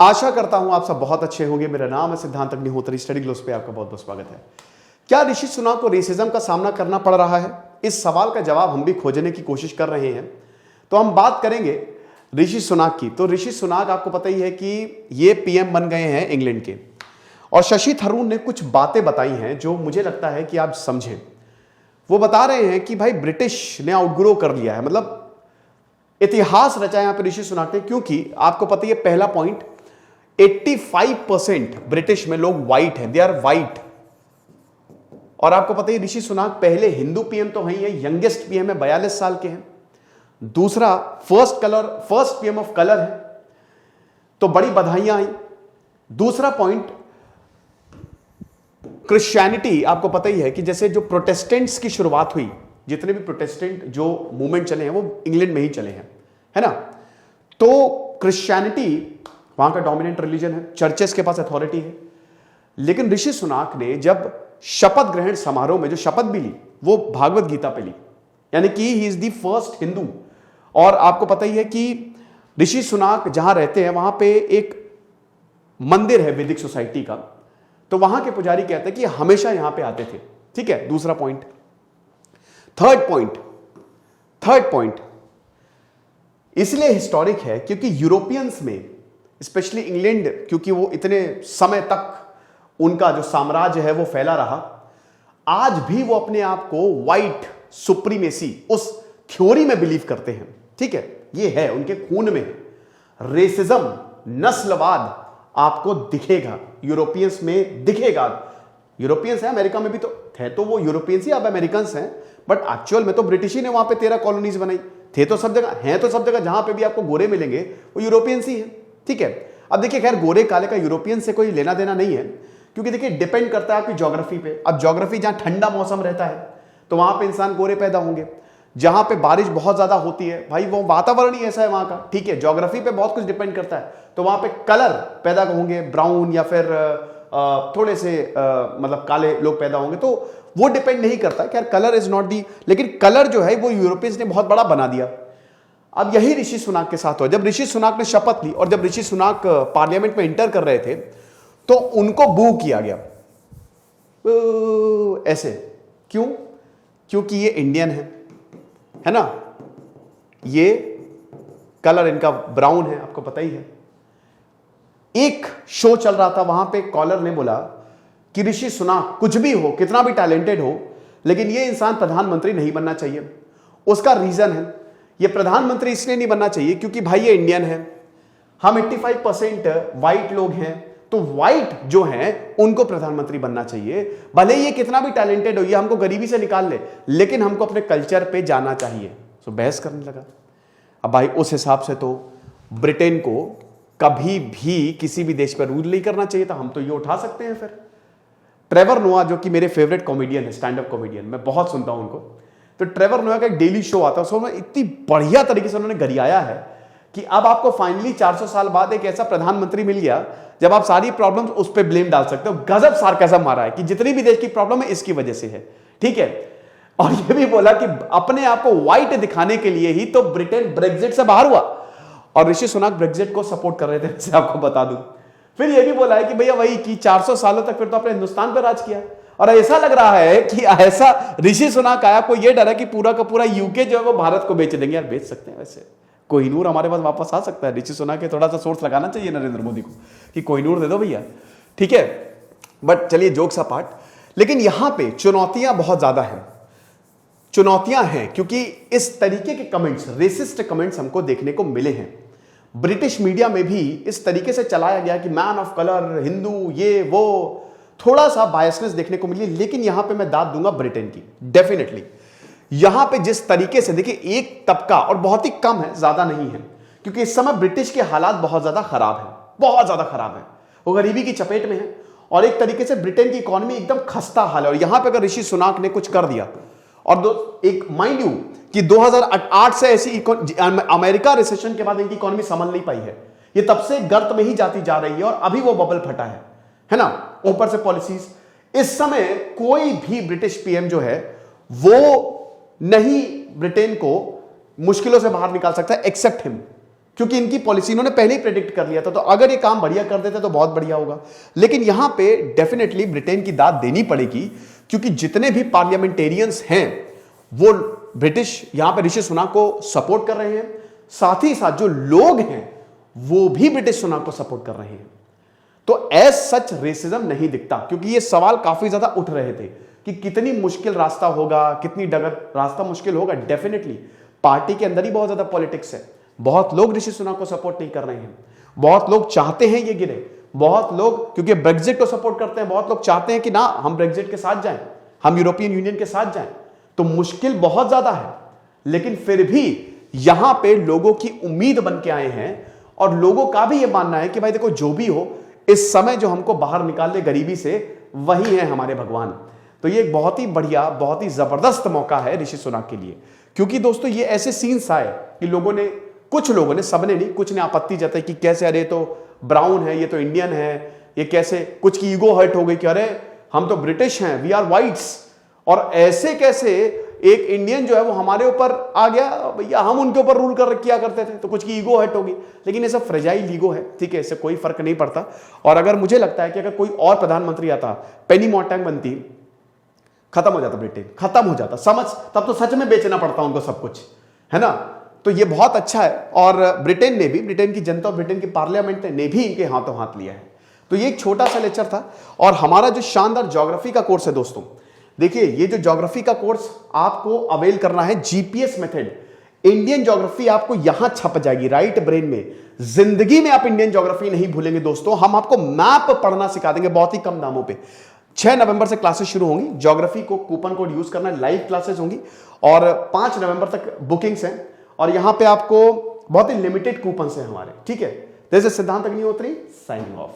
आशा करता हूं आप सब बहुत अच्छे होंगे। मेरा नाम है सिद्धांत अग्निहोत्री। स्टडी ग्लोस पे आपका बहुत बहुत स्वागत है। क्या ऋषि सुनाक को रेसिज्म का सामना करना पड़ रहा है? इस सवाल का जवाब हम भी खोजने की कोशिश कर रहे हैं। तो हम बात करेंगे ऋषि सुनाक की। तो ऋषि सुनाक आपको पता ही है कि ये पीएम बन गए हैं इंग्लैंड के, और शशि थरूर ने कुछ बातें बताई हैं जो मुझे लगता है कि आप समझें। वो बता रहे हैं कि भाई ब्रिटिश ने आउटग्रो कर लिया है, मतलब इतिहास रचा यहां पर ऋषि सुनाक ने। क्योंकि आपको पता है पहला पॉइंट, 85% ब्रिटिश में लोग व्हाइट हैं, दे आर व्हाइट। और आपको पता है ऋषि सुनाक पहले हिंदू पीएम तो हैं, यंगेस्ट पीएम है, 42 साल के हैं। दूसरा फर्स्ट पीएम ऑफ कलर है, तो बड़ी बधाइयां आई। दूसरा पॉइंट, क्रिश्चियनिटी आपको पता ही है कि जैसे जो प्रोटेस्टेंट्स की शुरुआत हुई, जितने भी प्रोटेस्टेंट जो मूवमेंट चले हैं वो इंग्लैंड में ही चले हैं, है ना। तो क्रिश्चियनिटी वहां का डोमिनेंट रिलीजन है, चर्चेस के पास अथॉरिटी है। लेकिन ऋषि सुनाक ने जब शपथ ग्रहण समारोह में जो शपथ भी ली वो भागवत गीता पे ली, यानी कि he is the first Hindu. और आपको पता ही है कि ऋषि सुनाक जहां रहते हैं वहां पे एक मंदिर है वैदिक सोसाइटी का, तो वहां के पुजारी कहते हैं कि हमेशा यहां पे आते थे। ठीक है, दूसरा पॉइंट। थर्ड पॉइंट इसलिए हिस्टोरिक है क्योंकि यूरोपियंस में, स्पेशली इंग्लैंड, क्योंकि वो इतने समय तक उनका जो साम्राज्य है वो फैला रहा, आज भी वो अपने आप को व्हाइट सुप्रीमेसी उस थ्योरी में बिलीव करते हैं। ठीक है, ये है उनके खून में। रेसिज्म, नस्लवाद आपको दिखेगा, यूरोपियंस में दिखेगा। यूरोपियंस है, अमेरिका में भी तो थे, तो वो यूरोपियंस ही अब अमेरिकन हैं, बट एक्चुअल में तो ब्रिटिश ही ने वहां पे 13 कॉलोनीज बनाई। थे तो सब जगह, हैं तो सब जगह, जहां पे भी आपको गोरे मिलेंगे वो यूरोपियंस ही है। ठीक है, अब देखिए खैर गोरे काले का यूरोपियन से कोई लेना देना नहीं है, क्योंकि देखिए डिपेंड करता है आपकी ज्योग्राफी पे। अब ज्योग्राफी जहां ठंडा मौसम रहता है तो वहां पे इंसान गोरे पैदा होंगे। जहां पे बारिश बहुत ज्यादा होती है, भाई वो वातावरण ही ऐसा है वहां का। ठीक है, ज्योग्राफी पे बहुत कुछ डिपेंड करता है, तो वहां पे कलर पैदा होंगे, ब्राउन या फिर थोड़े से मतलब काले लोग पैदा होंगे, तो वो डिपेंड नहीं करता। खैर कलर इज नॉट दी, लेकिन कलर जो है वो यूरोपियंस ने बहुत बड़ा बना दिया। अब यही ऋषि सुनाक के साथ हुआ। जब ऋषि सुनाक ने शपथ ली और जब ऋषि सुनाक पार्लियामेंट में इंटर कर रहे थे तो उनको बू किया गया ऐसे। क्यों? क्योंकि ये इंडियन है ना, ये कलर इनका ब्राउन है, आपको पता ही है। एक शो चल रहा था, वहां पे कॉलर ने बोला कि ऋषि सुनाक कुछ भी हो, कितना भी टैलेंटेड हो, लेकिन ये इंसान प्रधानमंत्री नहीं बनना चाहिए। उसका रीजन है, ये प्रधानमंत्री इसलिए नहीं बनना चाहिए क्योंकि भाई ये इंडियन है, हम 85% व्हाइट लोग हैं, तो व्हाइट जो हैं उनको प्रधानमंत्री बनना चाहिए। भले ये कितना भी टैलेंटेड हो, ये हमको गरीबी से निकाल ले, लेकिन हमको अपने कल्चर पे जाना चाहिए। तो बहस करने लगा। अब भाई उस हिसाब से तो ब्रिटेन को कभी भी किसी भी देश पर रूल नहीं करना चाहिए था। हम तो ये उठा सकते हैं। फिर ट्रेवर नोआ, जो कि मेरे फेवरेट कॉमेडियन है, स्टैंड अप कॉमेडियन, मैं बहुत सुनता हूं उनको, तो ट्रेवर नोआ का एक डेली शो आता है, उसमें इतनी बढ़िया तरीके से उन्होंने गरियाया है कि अब आपको फाइनली 400 साल बाद एक ऐसा प्रधानमंत्री मिल गया जब आप सारी प्रॉब्लम्स उस पर ब्लेम डाल सकते हो। गजब सार्केज्म मारा है कि जितनी भी देश की प्रॉब्लम है इसकी वजह से है। ठीक है, और ये भी बोला कि अपने आप को व्हाइट दिखाने के लिए ही तो ब्रिटेन ब्रेग्जिट से बाहर हुआ, और ऋषि सुनाक ब्रेग्जिट को सपोर्ट कर रहे थे, वैसे आपको बता दूं। फिर ये भी बोला है कि भैया वही कि 400 सालों तक फिर तो अपने हिंदुस्तान पर राज किया, और ऐसा लग रहा है कि ऐसा ऋषि सुनाक आया, आपको ये डर है कि पूरा का पूरा यूके जो है वो भारत को बेच देंगे। यार बेच सकते हैं, वैसे कोहिनूर हमारे पास वापस आ सकता है। ऋषि सुनाक के थोड़ा सा सोर्स लगाना चाहिए नरेंद्र मोदी को कि कोहिनूर दे दो भैया। ठीक है, बट चलिए जोक्स अपार्ट, लेकिन यहां पे चुनौतियां बहुत ज्यादा हैं। चुनौतियां हैं क्योंकि इस तरीके के कमेंट्स, रेसिस्ट कमेंट्स हमको देखने को मिले हैं। ब्रिटिश मीडिया में भी इस तरीके से चलाया गया कि मैन ऑफ कलर, हिंदू, ये वो, थोड़ा सा बायसनेस देखने को मिली। लेकिन यहां पे मैं दाद दूंगा ब्रिटेन की, डेफिनेटली। यहां पे जिस तरीके से देखिए, एक तबका, और बहुत ही कम है, ज्यादा नहीं है, क्योंकि इस समय ब्रिटिश के हालात बहुत ज्यादा खराब है, बहुत ज्यादा खराब है। वो गरीबी की चपेट में है, और एक तरीके से ब्रिटेन की इकोनॉमी एकदम खस्ता हाल है। और यहां पे अगर ऋषि सुनाक ने कुछ कर दिया, और एक माइंड यू कि 2008 से ऐसी अमेरिका रिसेशन के बाद इनकी इकोनॉमी संभल नहीं पाई है, ये तब से गर्त में ही जाती जा रही है, और अभी वो बबल फटा है ना। ऊपर से पॉलिसीज, इस समय कोई भी ब्रिटिश पीएम जो है वो नहीं ब्रिटेन को मुश्किलों से बाहर निकाल सकता है, एक्सेप्ट हिम। क्योंकि इनकी पॉलिसी इन्होंने पहले ही प्रेडिक्ट कर लिया था। तो अगर ये काम बढ़िया कर देते तो बहुत बढ़िया होगा। लेकिन यहां पे डेफिनेटली ब्रिटेन की दाद देनी पड़ेगी, क्योंकि जितने भी पार्लियामेंटेरियंस हैं वो ब्रिटिश यहां पे ऋषि सुनक को सपोर्ट कर रहे हैं, साथ ही साथ जो लोग हैं वो भी ब्रिटिश सुनक को सपोर्ट कर रहे हैं। तो एज सच रेसिज्म नहीं दिखता, क्योंकि ये सवाल काफी ज्यादा उठ रहे थे कि कितनी मुश्किल रास्ता होगा, कितनी डगर रास्ता मुश्किल होगा। डेफिनेटली पार्टी के अंदर ही बहुत ज्यादा पॉलिटिक्स है। बहुत लोग ऋषि सुनक को सपोर्ट नहीं कर रहे हैं, बहुत लोग चाहते हैं ये गिरे, बहुत लोग क्योंकि ब्रेग्जिट को सपोर्ट करते हैं, बहुत लोग चाहते हैं कि ना हम ब्रेग्जिट के साथ जाएं, हम यूरोपियन यूनियन के साथ जाएं। तो मुश्किल बहुत ज्यादा है, लेकिन फिर भी यहां पे लोगों की उम्मीद बन के आए हैं और लोगों का भी यह मानना है कि भाई देखो जो भी हो, इस समय जो हमको बाहर निकाल ले गरीबी से वही है हमारे भगवान। तो ये एक बहुत ही बढ़िया, बहुत ही जबरदस्त मौका है ऋषि सुनक के लिए, क्योंकि दोस्तों ये ऐसे सीन्स आए कि लोगों ने, कुछ लोगों ने, सबने नहीं, कुछ ने आपत्ति जताई कि कैसे, अरे तो ब्राउन है, ये तो इंडियन है, ये कैसे, कुछ की ईगो हर्ट हो गई कि अरे हम तो ब्रिटिश हैं, वी आर व्हाइट्स, और ऐसे कैसे एक इंडियन जो है वो हमारे ऊपर आ गया, भैया हम उनके ऊपर रूल कर किया करते थे। तो कुछ की ईगो हर्ट होगी, लेकिन ये सब फ्रेजाइल ईगो है, ठीक है, इससे कोई फर्क नहीं पड़ता। और अगर मुझे लगता है कि अगर कोई और प्रधानमंत्री आता, पेनी मोंटाग बनती, खत्म हो जाता ब्रिटेन, खत्म हो जाता, समझ, तब तो सच में बेचना पड़ता उनको सब कुछ, है ना। तो ये बहुत अच्छा है, और ब्रिटेन ने भी, ब्रिटेन की जनता और ब्रिटेन की पार्लियामेंट ने भी इनके हाथों हाथ लिया है। तो ये एक छोटा सा लेक्चर था। और हमारा जो शानदार ज्योग्राफी का कोर्स है दोस्तों, देखिए ये जो ज्योग्राफी का कोर्स आपको अवेल करना है, जीपीएस मेथड, इंडियन ज्योग्राफी आपको यहां छप जाएगी राइट ब्रेन में। जिंदगी में आप इंडियन ज्योग्राफी नहीं भूलेंगे दोस्तों। हम आपको मैप पढ़ना सिखा देंगे बहुत ही कम दामों पे। 6 नवंबर से क्लासेस शुरू होंगी। ज्योग्राफी को कूपन कोड यूज करना, लाइव क्लासेस होंगी, और 5 नवंबर तक बुकिंग्स हैं। और यहां पे आपको बहुत ही लिमिटेड कूपन हैं हमारे, ठीक है। जैसे सिद्धांत अग्निहोत्री साइनिंग ऑफ।